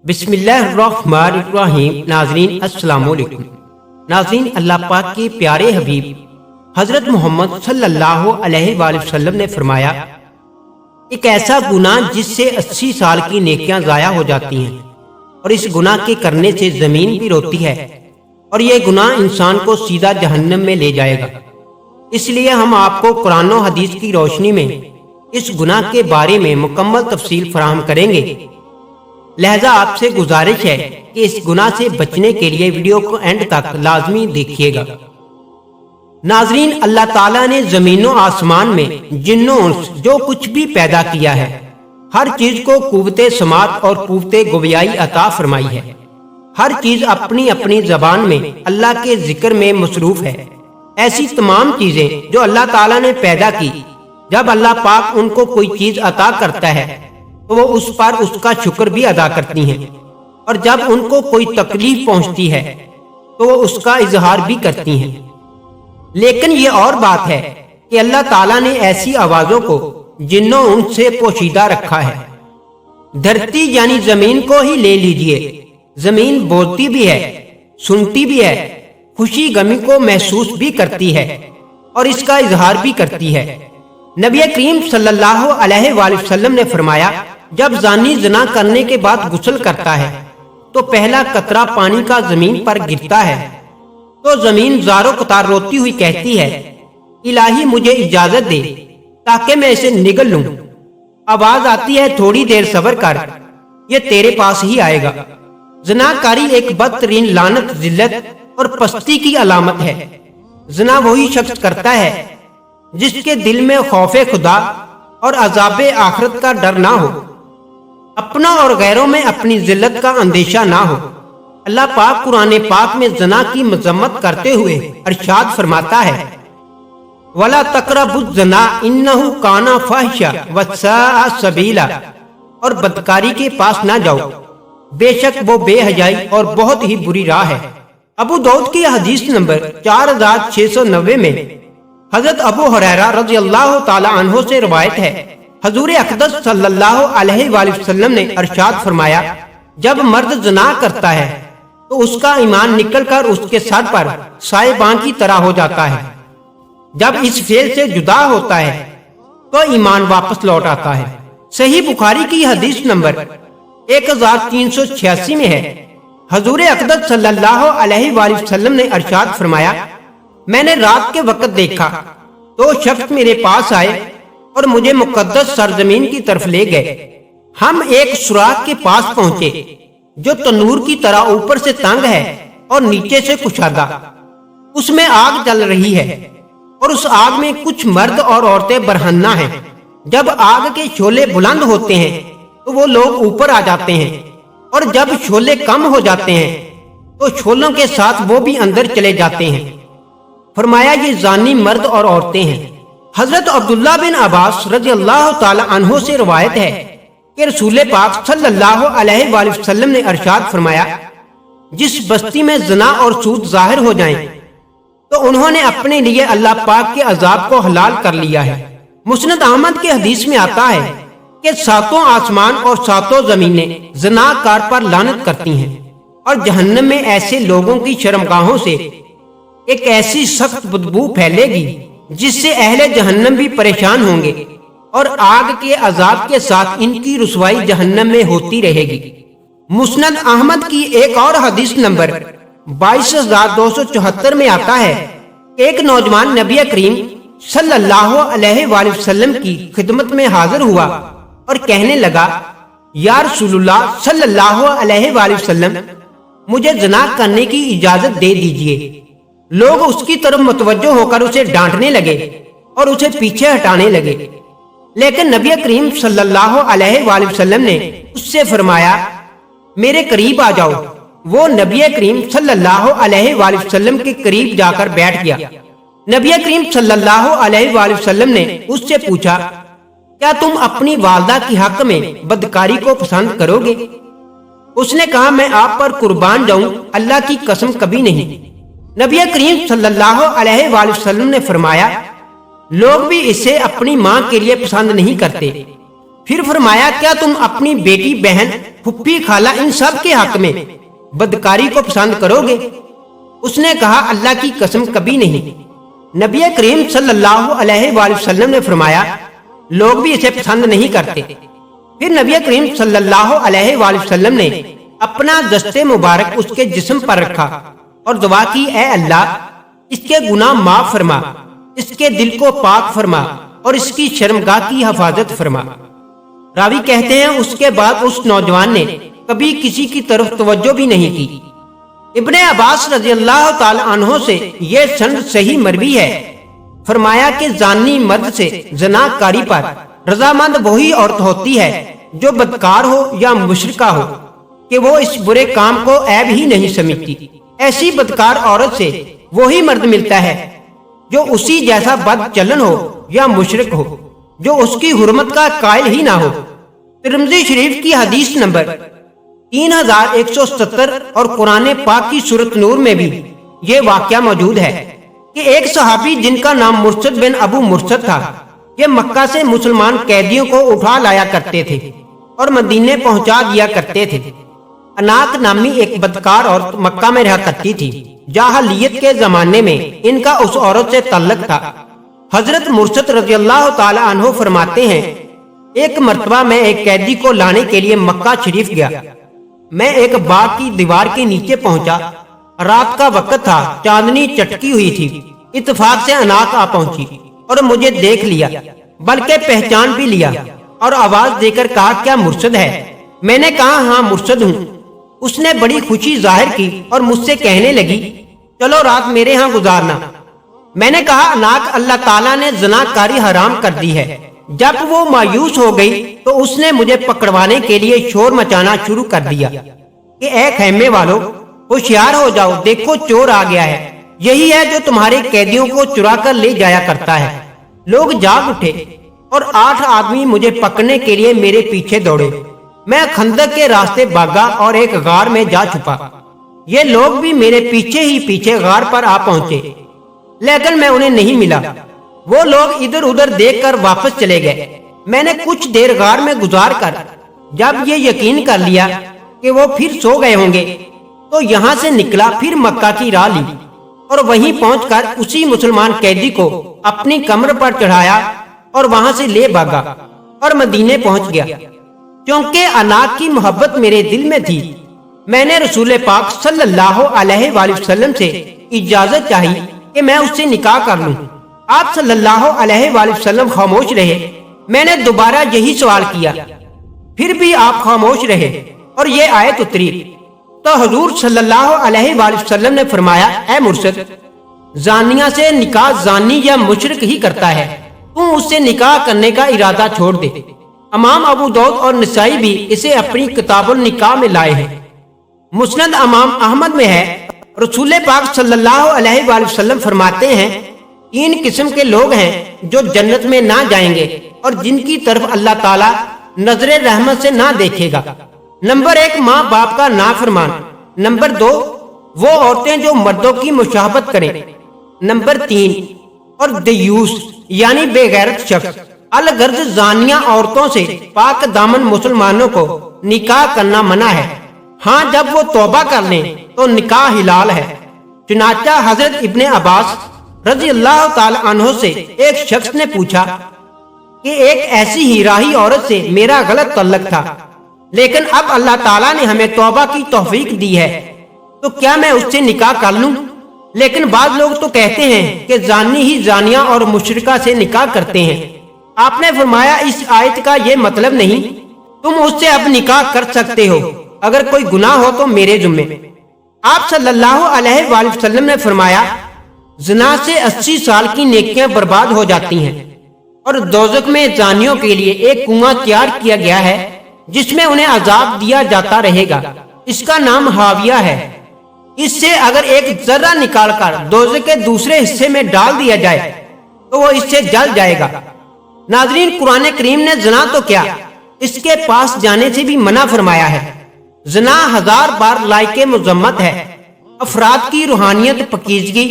بسم اللہ الرحمن الرحیم۔ ناظرین السلام علیکم۔ ناظرین، اللہ پاک کے پیارے حبیب حضرت محمد صلی اللہ علیہ وآلہ وسلم نے فرمایا، ایک ایسا گناہ جس سے 80 سال کی نیکیاں ضائع ہو جاتی ہیں، اور اس گناہ کے کرنے سے زمین بھی روتی ہے، اور یہ گناہ انسان کو سیدھا جہنم میں لے جائے گا۔ اس لیے ہم آپ کو قرآن و حدیث کی روشنی میں اس گناہ کے بارے میں مکمل تفصیل فراہم کریں گے۔ لہذا آپ سے گزارش ہے کہ اس گناہ سے بچنے کے لیے ویڈیو کو اینڈ تک لازمی دیکھیے گا۔ ناظرین، اللہ تعالیٰ نے زمین و آسمان میں جن و انس جو کچھ بھی پیدا کیا ہے، ہر چیز کو قوت سماعت اور قوت گویائی عطا فرمائی ہے۔ ہر چیز اپنی اپنی زبان میں اللہ کے ذکر میں مصروف ہے۔ ایسی تمام چیزیں جو اللہ تعالیٰ نے پیدا کی، جب اللہ پاک ان کو کوئی چیز عطا کرتا ہے تو وہ اس پر اس کا شکر بھی ادا کرتی ہیں، اور جب ان کو کوئی تکلیف پہنچتی ہے تو وہ اس کا اظہار بھی کرتی ہیں۔ لیکن یہ اور بات ہے کہ اللہ تعالیٰ نے ایسی آوازوں کو جنوں ان سے پوشیدہ رکھا ہے۔ دھرتی یعنی زمین کو ہی لے لیجئے، زمین بولتی بھی ہے، سنتی بھی ہے، خوشی غمی کو محسوس بھی کرتی ہے، اور اس کا اظہار بھی کرتی ہے۔ نبی کریم صلی اللہ علیہ وآلہ وسلم نے فرمایا، جب زانی زنا کرنے کے بعد غسل کرتا ہے تو پہلا قطرہ پانی کا زمین پر گرتا ہے تو زمین زاروں قطار روتی ہوئی کہتی ہے، الہی مجھے اجازت دے تاکہ میں اسے نگل لوں۔ آواز آتی ہے، تھوڑی دیر صبر کر، یہ تیرے پاس ہی آئے گا۔ زنا کاری ایک بدترین لعنت، ذلت اور پستی کی علامت ہے۔ زنا وہی شخص کرتا ہے جس کے دل میں خوف خدا اور عذاب آخرت کا ڈر نہ ہو، اپنا اور غیروں میں اپنی ذلت کا اندیشہ نہ ہو۔ اللہ پاک قرآن پاک میں زنا کی مذمت کرتے ہوئے ارشاد فرماتا ہے، وَلَا تَقْرَبُوا الزِّنَا إِنَّهُ كَانَ فَاحِشَةً وَسَاءَ سَبِيلًا، اور بدکاری کے پاس نہ جاؤ، بے شک وہ بے حیائی اور بہت ہی بری راہ ہے۔ ابو داؤد کی حدیث نمبر 4690 میں حضرت ابو ہریرہ رضی اللہ تعالی عنہ سے روایت ہے، حضور اقدس صلی اللہ علیہ وآلہ وسلم نے ارشاد فرمایا، جب مرد زنا کرتا ہے تو اس کا ایمان نکل کر اس کے سر پر سائبان کی طرح ہو جاتا ہے۔ جب اس فعل سے جدا ہوتا ہے تو ایمان واپس لوٹ آتا ہے۔ صحیح بخاری کی حدیث نمبر 1386 میں ہے، حضور اقدس صلی اللہ علیہ وآلہ وسلم نے ارشاد فرمایا، میں نے رات کے وقت دیکھا تو شخص میرے پاس آئے اور مجھے مقدس سرزمین کی طرف لے گئے۔ ہم ایک سوراخ کے پاس پہنچے جو تنور کی طرح اوپر سے تنگ ہے اور نیچے سے کشادہ۔ اس میں آگ جل رہی ہے اور اس آگ میں کچھ مرد اور عورتیں برہنہ ہیں۔ جب آگ کے شعلے بلند ہوتے ہیں تو وہ لوگ اوپر آ جاتے ہیں، اور جب شعلے کم ہو جاتے ہیں تو شعلوں کے ساتھ وہ بھی اندر چلے جاتے ہیں۔ فرمایا، یہ زانی مرد اور عورتیں ہیں۔ حضرت عبداللہ بن عباس رضی اللہ تعالی عنہ سے روایت ہے کہ رسول پاک صلی اللہ علیہ وآلہ وسلم نے ارشاد فرمایا، جس بستی میں زنا اور سود ظاہر ہو جائیں تو انہوں نے اپنے لیے اللہ پاک کے عذاب کو حلال کر لیا ہے۔ مسند احمد کے حدیث میں آتا ہے کہ 7 آسمان اور 7 زمینیں زنا کار پر لعنت کرتی ہیں، اور جہنم میں ایسے لوگوں کی شرمگاہوں سے ایک ایسی سخت بدبو پھیلے گی جس سے اہل جہنم بھی پریشان ہوں گے، اور آگ کے عذاب کے ساتھ ان کی رسوائی جہنم میں ہوتی رہے گی۔ مسند احمد کی ایک اور حدیث نمبر 22274 میں آتا ہے، ایک نوجوان نبی کریم صلی اللہ علیہ وآلہ وسلم کی خدمت میں حاضر ہوا اور کہنے لگا، یا رسول اللہ صلی اللہ علیہ وآلہ وسلم، مجھے زنا کرنے کی اجازت دے دیجئے۔ لوگ اس کی طرف متوجہ ہو کر اسے ڈانٹنے لگے اور اسے پیچھے ہٹانے لگے، لیکن نبی کریم صلی اللہ علیہ وآلہ وسلم نے اس سے فرمایا، میرے قریب آ جاؤ۔ وہ نبی کریم صلی اللہ علیہ وآلہ وسلم کے قریب جا کر بیٹھ گیا۔ نبی کریم صلی اللہ علیہ وآلہ وسلم نے اس سے پوچھا، کیا تم اپنی والدہ کی حق میں بدکاری کو پسند کرو گے؟ اس نے کہا، میں آپ پر قربان جاؤں، اللہ کی قسم کبھی نہیں۔ نبی کریم صلی اللہ علیہ وآلہ وسلم نے فرمایا، لوگ بھی اسے اپنی ماں کے لیے پسند نہیں کرتے، پھر فرمایا کیا تم اپنی بیٹی بہن پھپھی خالہ ان سب کے حق میں بدکاری کو پسند کرو گے؟ اس نے کہا اللہ کی قسم کبھی نہیں۔ نبی کریم صلی اللہ علیہ وآلہ وسلم نے فرمایا لوگ بھی اسے پسند نہیں کرتے۔ پھر نبی کریم صلی اللہ علیہ وآلہ وسلم نے اپنا دست مبارک اس کے جسم پر رکھا اور دعا کی اے اللہ اس کے گناہ معاف فرما، اس کے دل کو پاک فرما اور اس کی شرمگاہ کی حفاظت فرما۔ راوی کہتے ہیں اس کے بعد اس نوجوان نے کبھی کسی کی طرف توجہ بھی نہیں کی۔ ابن عباس رضی اللہ تعالی عنہ سے یہ سند صحیح مروی ہے، فرمایا کہ زانی مرد سے زنا کاری پر رضامند وہی عورت ہوتی ہے جو بدکار ہو یا مشرکہ ہو کہ وہ اس برے کام کو عیب ہی نہیں سمجھتی۔ ایسی بدکار عورت سے وہی مرد ملتا ہے جو اسی جیسا بد چلن ہو یا مشرک ہو، جو اس کی حرمت کا قائل ہی نہ ہو۔ ترمذی شریف کی حدیث نمبر 3170 اور قرآن پاک کی سورۃ نور میں بھی یہ واقعہ موجود ہے کہ ایک صحابی جن کا نام مرثد بن ابو مرثد تھا، یہ مکہ سے مسلمان قیدیوں کو اٹھا لایا کرتے تھے اور مدینے پہنچا دیا کرتے تھے۔ اناق نامی ایک بدکار عورت مکہ میں رہا کرتی تھی۔ جاہلیت کے زمانے میں ان کا اس عورت سے تعلق تھا۔ حضرت مرثد رضی اللہ تعالی عنہ فرماتے ہیں ایک مرتبہ میں ایک قیدی کو لانے کے لیے مکہ شریف گیا۔ میں ایک باغ کی دیوار کے نیچے پہنچا، رات کا وقت تھا، چاندنی چٹکی ہوئی تھی۔ اتفاق سے اناق آ پہنچی اور مجھے دیکھ لیا، بلکہ پہچان بھی لیا اور آواز دے کر کہا کیا مرثد ہے؟ میں نے کہا ہاں مرثد ہوں۔ اس نے بڑی خوشی ظاہر کی اور مجھ سے کہنے لگی چلو رات میرے ہاں گزارنا۔ میں نے کہا اناق اللہ تعالیٰ نے زنا کاری حرام کر دی ہے۔ جب وہ مایوس ہو گئی تو اس نے مجھے پکڑوانے کے لیے شور مچانا شروع کر دیا کہ اے خیمے والو ہوشیار ہو جاؤ، دیکھو چور آ گیا ہے، یہی ہے جو تمہارے قیدیوں کو چرا کر لے جایا کرتا ہے۔ لوگ جاگ اٹھے اور 8 آدمی مجھے پکڑنے کے لیے میرے پیچھے دوڑے۔ میں خندق کے راستے بھاگا اور ایک غار میں جا چھپا۔ یہ لوگ بھی میرے پیچھے ہی پیچھے غار پر آ پہنچے، لیکن میں انہیں نہیں ملا۔ وہ لوگ ادھر ادھر دیکھ کر واپس چلے گئے۔ میں نے کچھ دیر غار میں گزار کر جب یہ یقین کر لیا کہ وہ پھر سو گئے ہوں گے تو یہاں سے نکلا، پھر مکہ کی راہ لی اور وہیں پہنچ کر اسی مسلمان قیدی کو اپنی کمر پر چڑھایا اور وہاں سے لے بھاگا اور مدینے پہنچ گیا۔ کیونکہ اناق کی محبت میرے دل میں تھی، میں نے رسول پاک صلی اللہ علیہ وآلہ وسلم سے اجازت چاہی کہ میں اس سے نکاح کر لوں۔ آپ صلی اللہ علیہ وآلہ وسلم خاموش رہے۔ میں نے دوبارہ یہی سوال کیا، پھر بھی آپ خاموش رہے اور یہ آیت اتری تو حضور صلی اللہ علیہ وآلہ وسلم نے فرمایا اے مرثد، زانیہ سے نکاح زانی یا مشرک ہی کرتا ہے، تم اس سے نکاح کرنے کا ارادہ چھوڑ دے۔ امام ابو داؤد اور نسائی بھی اسے اپنی کتاب النکاح میں لائے ہیں۔ مسند امام احمد میں ہے رسول پاک صلی اللہ علیہ وآلہ وسلم فرماتے ہیں 3 قسم کے لوگ ہیں جو جنت میں نہ جائیں گے اور جن کی طرف اللہ تعالیٰ نظر رحمت سے نہ دیکھے گا۔ نمبر 1 ماں باپ کا نافرمان۔ نمبر 2 وہ عورتیں جو مردوں کی مشابہت کریں۔ نمبر 3 اور دیوس یعنی بے غیرت شخص۔ الغرض زانیہ عورتوں سے پاک دامن مسلمانوں کو نکاح کرنا منع ہے، ہاں جب وہ توبہ کر لیں تو نکاح حلال ہے۔ چنانچہ حضرت ابن عباس رضی اللہ تعالی عنہ سے ایک شخص نے پوچھا کہ ایک ایسی ہی راہی عورت سے میرا غلط تعلق تھا، لیکن اب اللہ تعالیٰ نے ہمیں توبہ کی توفیق دی ہے تو کیا میں اس سے نکاح کر لوں؟ لیکن بعض لوگ تو کہتے ہیں کہ زانی ہی زانیہ اور مشرکہ سے نکاح کرتے ہیں۔ آپ نے فرمایا اس آیت کا یہ مطلب نہیں، تم اس سے اب نکاح کر سکتے ہو، اگر کوئی گناہ ہو تو میرے ذمے۔ آپ صلی اللہ علیہ وآلہ وسلم نے فرمایا زنا سے 80 سال کی نیکیاں برباد ہو جاتی ہیں اور دوزخ میں زانیوں کے لیے ایک کنواں تیار کیا گیا ہے جس میں انہیں عذاب دیا جاتا رہے گا، اس کا نام حاویہ ہے۔ اس سے اگر ایک ذرہ نکال کر دوزخ کے دوسرے حصے میں ڈال دیا جائے تو وہ اس سے جل جائے گا۔ ناظرین، قرآن کریم نے زنا تو کیا، اس کے پاس جانے سے بھی منع فرمایا ہے۔ زنا 1000 بار لائق مذمت ہے، افراد کی روحانیت پکیزگی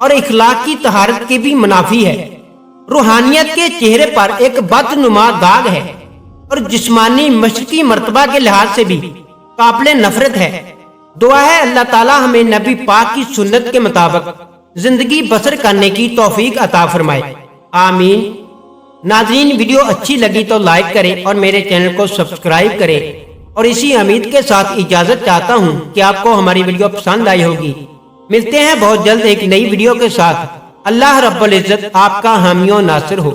اور اخلاق کی طہارت کی بھی منافی ہے۔ روحانیت کے چہرے پر ایک بدنما داغ ہے۔ اور جسمانی مشقی مرتبہ کے لحاظ سے بھی قابل نفرت ہے۔ دعا ہے اللہ تعالی ہمیں نبی پاک کی سنت کے مطابق زندگی بسر کرنے کی توفیق عطا فرمائے، آمین۔ ناظرین، ویڈیو اچھی لگی تو لائک کریں اور میرے چینل کو سبسکرائب کریں، اور اسی امید کے ساتھ اجازت چاہتا ہوں کہ آپ کو ہماری ویڈیو پسند آئی ہوگی۔ ملتے ہیں بہت جلد ایک نئی ویڈیو کے ساتھ۔ اللہ رب العزت آپ کا حامی و ناصر ہو۔